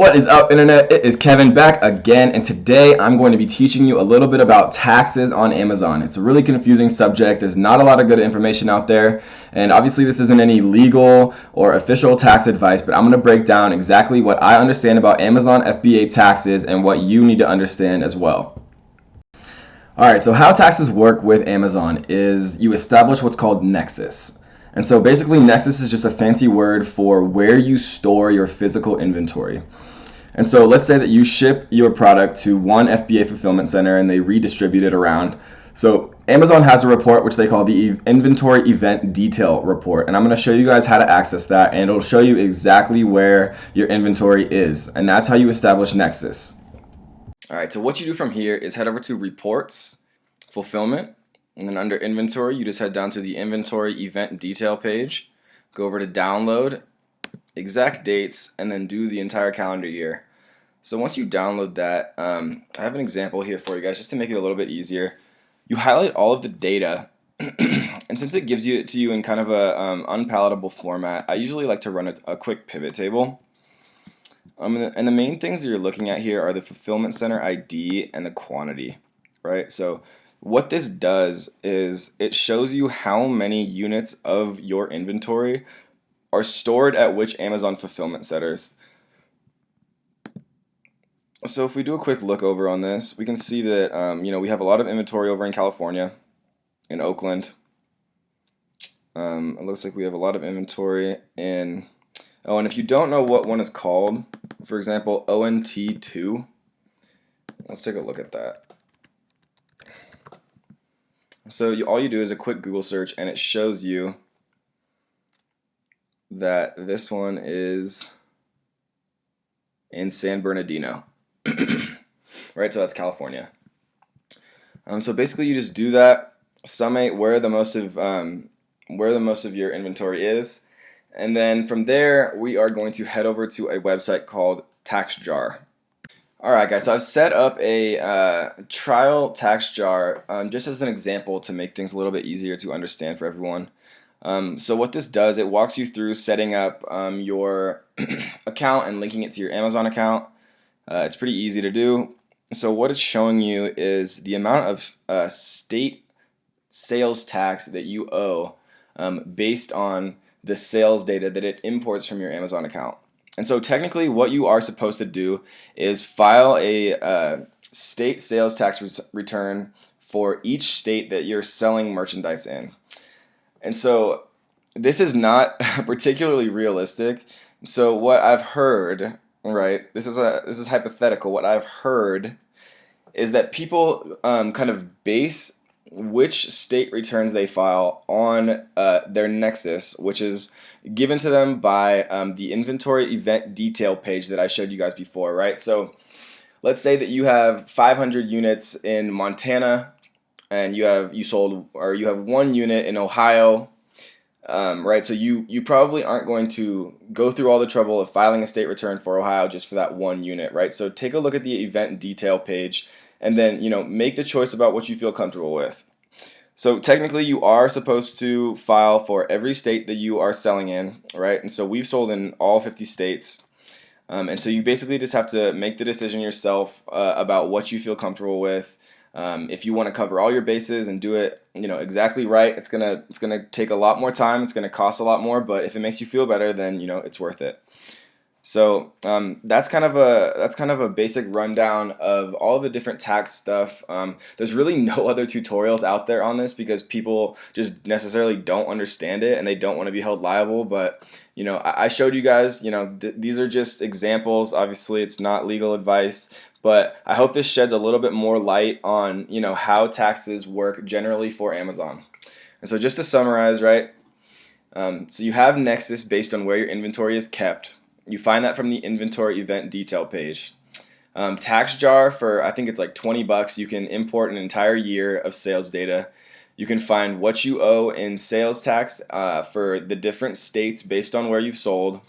What is up, Internet? It is Kevin back again, and today I'm going to be teaching you a little bit about taxes on Amazon. It's a really confusing subject. There's not a lot of good information out there, and obviously this isn't any legal or official tax advice, but I'm going to break down exactly what I understand about Amazon FBA taxes and what you need to understand as well. Alright, so how taxes work with Amazon is you establish what's called Nexus. And so basically Nexus is just a fancy word for where you store your physical inventory. And so let's say that you ship your product to one FBA fulfillment center and they redistribute it around. So Amazon has a report which they call the Inventory Event Detail Report. And I'm going to show you guys how to access that, and it'll show you exactly where your inventory is. And that's how you establish Nexus. Alright, so what you do from here is head over to Reports, Fulfillment, and then under Inventory, you just head down to the Inventory Event Detail page, go over to Download, Exact Dates, and then do the entire calendar year. So once you download that, I have an example here for you guys just to make it a little bit easier. You highlight all of the data, and since it gives it to you in kind of a unpalatable format, I usually like to run a quick pivot table. And the main things that you're looking at here are the fulfillment center ID and the quantity, right? So what this does is it shows you how many units of your inventory are stored at which Amazon fulfillment centers. So if we do a quick look over on this, we can see that we have a lot of inventory over in California, in Oakland. It looks like we have a lot of inventory in. Oh, and if you don't know what one is called, for example, ONT2, let's take a look at that. So all you do is a quick Google search, and it shows you that this one is in San Bernardino, right? So that's California. So basically, you just do that, summate where the most of your inventory is. And then from there, we are going to head over to a website called TaxJar. Alright guys, so I've set up a trial TaxJar just as an example to make things a little bit easier to understand for everyone. So what this does, it walks you through setting up your account and linking it to your Amazon account. It's pretty easy to do. So what it's showing you is the amount of state sales tax that you owe based on the sales data that it imports from your Amazon account. And so technically what you are supposed to do is file a state sales tax return for each state that you're selling merchandise in. And so this is not particularly realistic. So what I've heard, right, this is hypothetical, what I've heard is that people kind of base which state returns they file on their Nexus, which is given to them by the Inventory Event Detail page that I showed you guys before, right? So let's say that you have 500 units in Montana, and you have one unit in Ohio, right? So you probably aren't going to go through all the trouble of filing a state return for Ohio just for that one unit, right? So take a look at the Event Detail page, and then make the choice about what you feel comfortable with. So technically you are supposed to file for every state that you are selling in, right? And so we've sold in all 50 states. And so you basically just have to make the decision yourself about what you feel comfortable with. If you want to cover all your bases and do it, exactly right, it's gonna take a lot more time. It's gonna cost a lot more, but if it makes you feel better, then it's worth it. So that's kind of a basic rundown of all of the different tax stuff. There's really no other tutorials out there on this because people just necessarily don't understand it and they don't want to be held liable. But I showed you guys. These are just examples. Obviously, it's not legal advice, but I hope this sheds a little bit more light on how taxes work generally for Amazon. And so just to summarize, right? So you have Nexus based on where your inventory is kept. You find that from the Inventory Event Detail page. TaxJar, for I think it's like $20, you can import an entire year of sales data. You can find what you owe in sales tax for the different states based on where you've sold.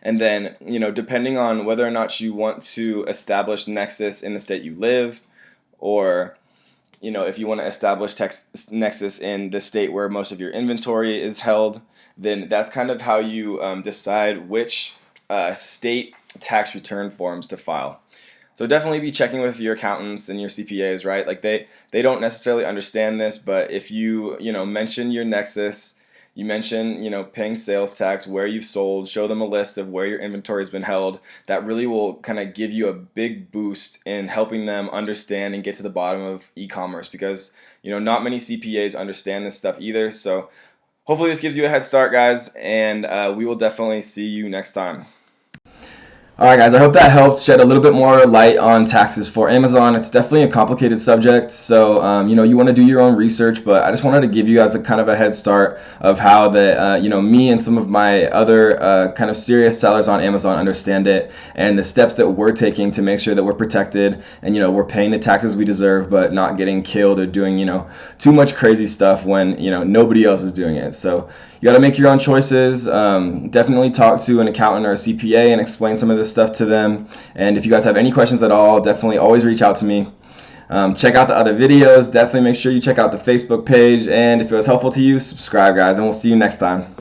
And then, depending on whether or not you want to establish Nexus in the state you live, or if you want to establish Nexus in the state where most of your inventory is held, then that's kind of how you decide which state tax return forms to file. So definitely be checking with your accountants and your CPAs, right? Like they don't necessarily understand this, but if you mention your nexus, you mention paying sales tax, where you've sold, show them a list of where your inventory has been held. That really will kind of give you a big boost in helping them understand and get to the bottom of e-commerce, because not many CPAs understand this stuff either. So hopefully this gives you a head start, guys, and we will definitely see you next time. All right, guys, I hope that helped shed a little bit more light on taxes for Amazon. It's definitely a complicated subject, so you want to do your own research, but I just wanted to give you guys a kind of a head start of how me and some of my other kind of serious sellers on Amazon understand it, and the steps that we're taking to make sure that we're protected and we're paying the taxes we deserve, but not getting killed or doing too much crazy stuff when nobody else is doing it. So you got to make your own choices. Definitely talk to an accountant or a CPA and explain some of this stuff to them. And if you guys have any questions at all, definitely always reach out to me. Check out the other videos. Definitely make sure you check out the Facebook page. And if it was helpful to you, subscribe, guys, and we'll see you next time.